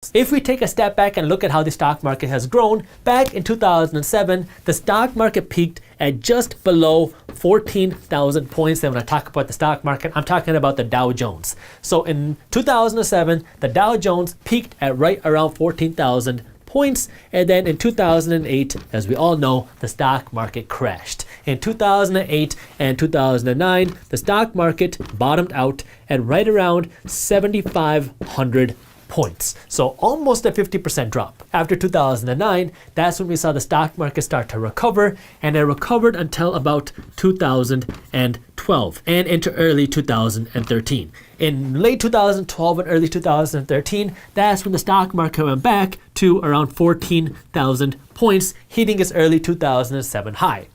points. If we take a step back and look at how the stock market has grown, back in 2007, the stock market peaked at just below 14,000 points. And when I talk about the stock market, I'm talking about the Dow Jones. So in 2007, the Dow Jones peaked at right around 14,000 points, and then in 2008, as we all know, the stock market crashed. In 2008 and 2009, the stock market bottomed out at right around 7,500 points. So almost a 50% drop. After 2009, that's when we saw the stock market start to recover, and it recovered until about 2012 and into early 2013. In late 2012 and early 2013, that's when the stock market went back to around 14,000 points, hitting its early 2007 high.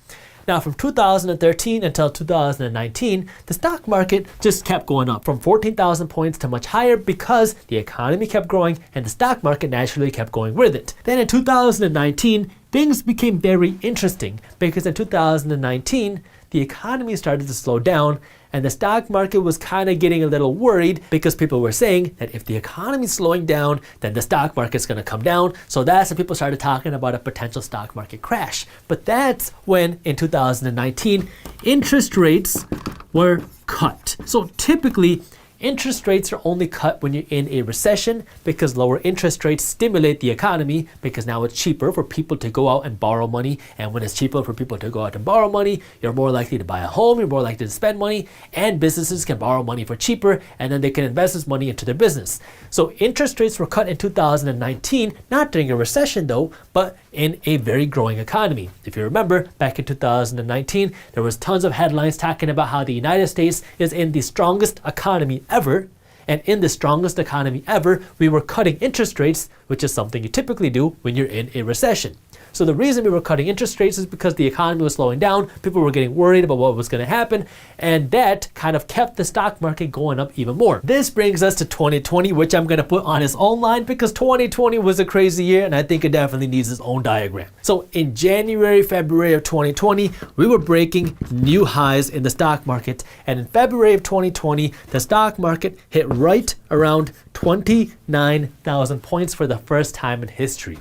Now, from 2013 until 2019, the stock market just kept going up from 14,000 points to much higher because the economy kept growing and the stock market naturally kept going with it. Then in 2019, things became very interesting because in 2019, the economy started to slow down and the stock market was kind of getting a little worried because people were saying that if the economy is slowing down, then the stock market's going to come down. So that's when people started talking about a potential stock market crash. But that's when in 2019, interest rates were cut. So typically, interest rates are only cut when you're in a recession because lower interest rates stimulate the economy because now it's cheaper for people to go out and borrow money. And when it's cheaper for people to go out and borrow money, you're more likely to buy a home, you're more likely to spend money, and businesses can borrow money for cheaper and then they can invest this money into their business. So interest rates were cut in 2019, not during a recession though, but in a very growing economy. If you remember, back in 2019, there was tons of headlines talking about how the United States is in the strongest economy ever. And in the strongest economy ever, we were cutting interest rates, which is something you typically do when you're in a recession. So the reason we were cutting interest rates is because the economy was slowing down, people were getting worried about what was going to happen, and that kind of kept the stock market going up even more. This brings us to 2020, which I'm going to put on its own line because 2020 was a crazy year and I think it definitely needs its own diagram. So in January, February of 2020, we were breaking new highs in the stock market, and in February of 2020, the stock market hit right around 29,000 points for the first time in history.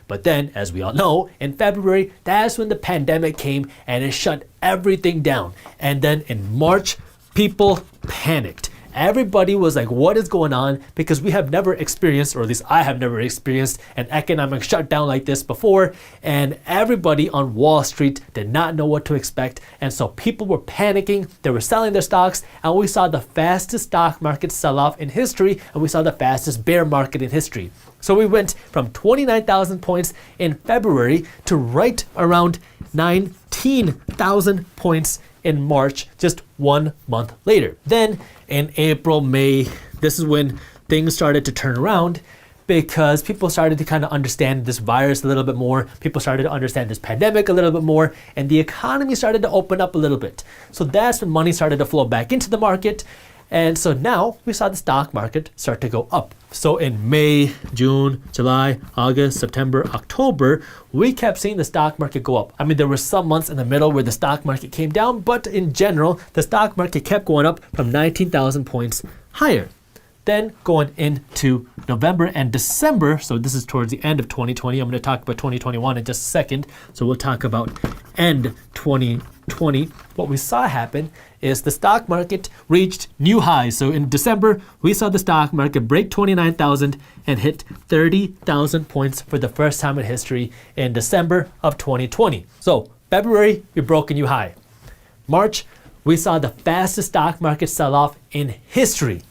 But then, as we all know, in February, that's when the pandemic came and it shut everything down. And then in March, people panicked. Everybody was like, what is going on? Because we have never experienced, or at least I have never experienced, an economic shutdown like this before. And everybody on Wall Street did not know what to expect. And so people were panicking, they were selling their stocks, and we saw the fastest stock market sell-off in history, and we saw the fastest bear market in history. So we went from 29,000 points in February to right around 19,000 points in March, just 1 month later. Then in April, May, this is when things started to turn around because people started to kind of understand this virus a little bit more. People started to understand this pandemic a little bit more, and the economy started to open up a little bit. So that's when money started to flow back into the market. And so now we saw the stock market start to go up. So in May, June, July, August, September, October, we kept seeing the stock market go up. I mean, there were some months in the middle where the stock market came down, but in general, the stock market kept going up from 19,000 points higher. Then going into November and December, so this is towards the end of 2020. I'm going to talk about 2021 in just a second. So we'll talk about end 2020. What we saw happen is the stock market reached new highs. So in December, we saw the stock market break 29,000 and hit 30,000 points for the first time in history in December of 2020. So February, we broke a new high. March, we saw the fastest stock market sell-off in history.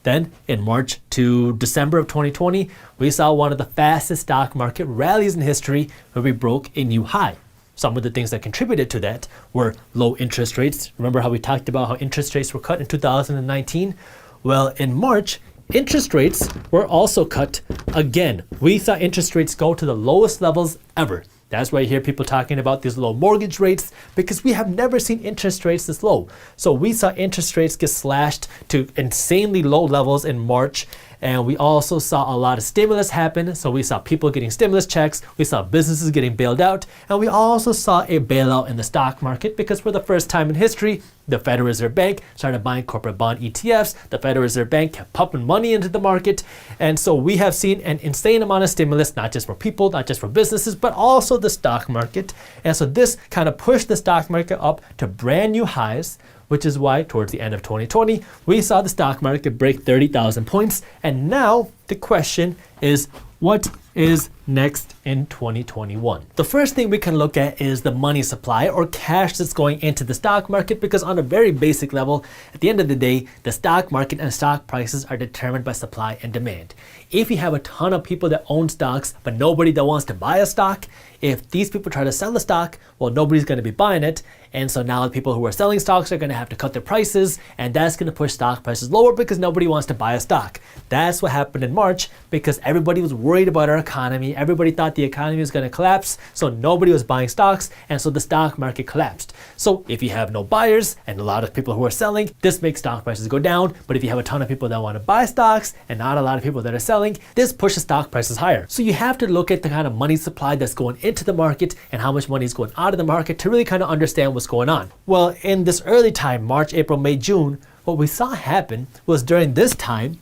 Then in March to December of 2020, we saw one of the fastest stock market rallies in history where we broke a new high. Some of the things that contributed to that were low interest rates. Remember how we talked about how interest rates were cut in 2019? Well, in March, interest rates were also cut again. We saw interest rates go to the lowest levels ever. That's why you hear people talking about these low mortgage rates, because we have never seen interest rates this low. So we saw interest rates get slashed to insanely low levels in March, And we also saw a lot of stimulus happen. So we saw people getting stimulus checks, we saw businesses getting bailed out, and we also saw a bailout in the stock market because for the first time in history, the Federal Reserve Bank started buying corporate bond ETFs. The Federal Reserve Bank kept pumping money into the market. And so we have seen an insane amount of stimulus, not just for people, not just for businesses, but also the stock market. And so this kind of pushed the stock market up to brand new highs, which is why towards the end of 2020, we saw the stock market break 30,000 points. And now the question is, what is next in 2021? The first thing we can look at is the money supply or cash that's going into the stock market, because on a very basic level, at the end of the day, the stock market and stock prices are determined by supply and demand. If you have a ton of people that own stocks, but nobody that wants to buy a stock, if these people try to sell the stock, well, nobody's going to be buying it. And so now the people who are selling stocks are going to have to cut their prices, and that's going to push stock prices lower because nobody wants to buy a stock. That's what happened in March because everybody was worried about our economy. Everybody thought the economy was going to collapse, so nobody was buying stocks, and so the stock market collapsed. So if you have no buyers and a lot of people who are selling, this makes stock prices go down. But if you have a ton of people that want to buy stocks and not a lot of people that are selling, this pushes stock prices higher. So you have to look at the kind of money supply that's going into the market and how much money is going out of the market to really kind of understand what's going on. Well, in this early time, March, April, May, June, what we saw happen was during this time,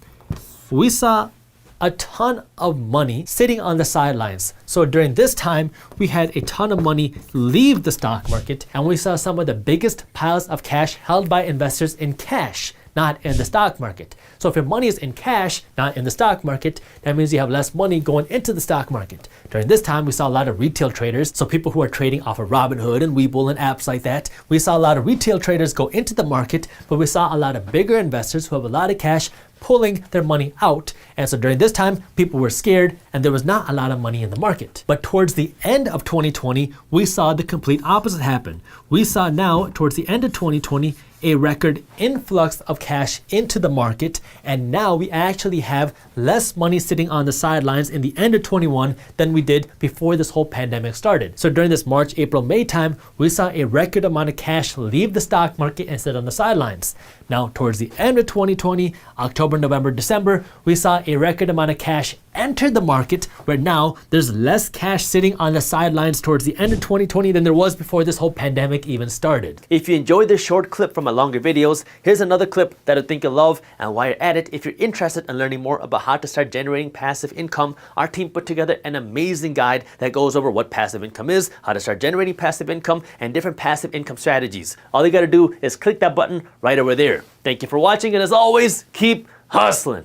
we saw a ton of money sitting on the sidelines. So during this time, we had a ton of money leave the stock market, and we saw some of the biggest piles of cash held by investors in cash, not in the stock market. So if your money is in cash, not in the stock market, that means you have less money going into the stock market. During this time, we saw a lot of retail traders, so people who are trading off of Robinhood and Webull and apps like that. We saw a lot of retail traders go into the market, but we saw a lot of bigger investors who have a lot of cash pulling their money out. And so during this time, people were scared and there was not a lot of money in the market. But towards the end of 2020, we saw the complete opposite happen. We saw now, towards the end of 2020, a record influx of cash into the market, and now we actually have less money sitting on the sidelines in the end of 21 than we did before this whole pandemic started. So during this March, April, May time, we saw a record amount of cash leave the stock market and sit on the sidelines. Now towards the end of 2020, October, November, December, we saw a record amount of cash enter the market, where now there's less cash sitting on the sidelines towards the end of 2020 than there was before this whole pandemic even started. If you enjoyed this short clip from my longer videos, here's another clip that I think you'll love. And while you're at it, if you're interested in learning more about how to start generating passive income, our team put together an amazing guide that goes over what passive income is, how to start generating passive income, and different passive income strategies. All you gotta do is click that button right over there. Thank you for watching, and as always, keep hustling.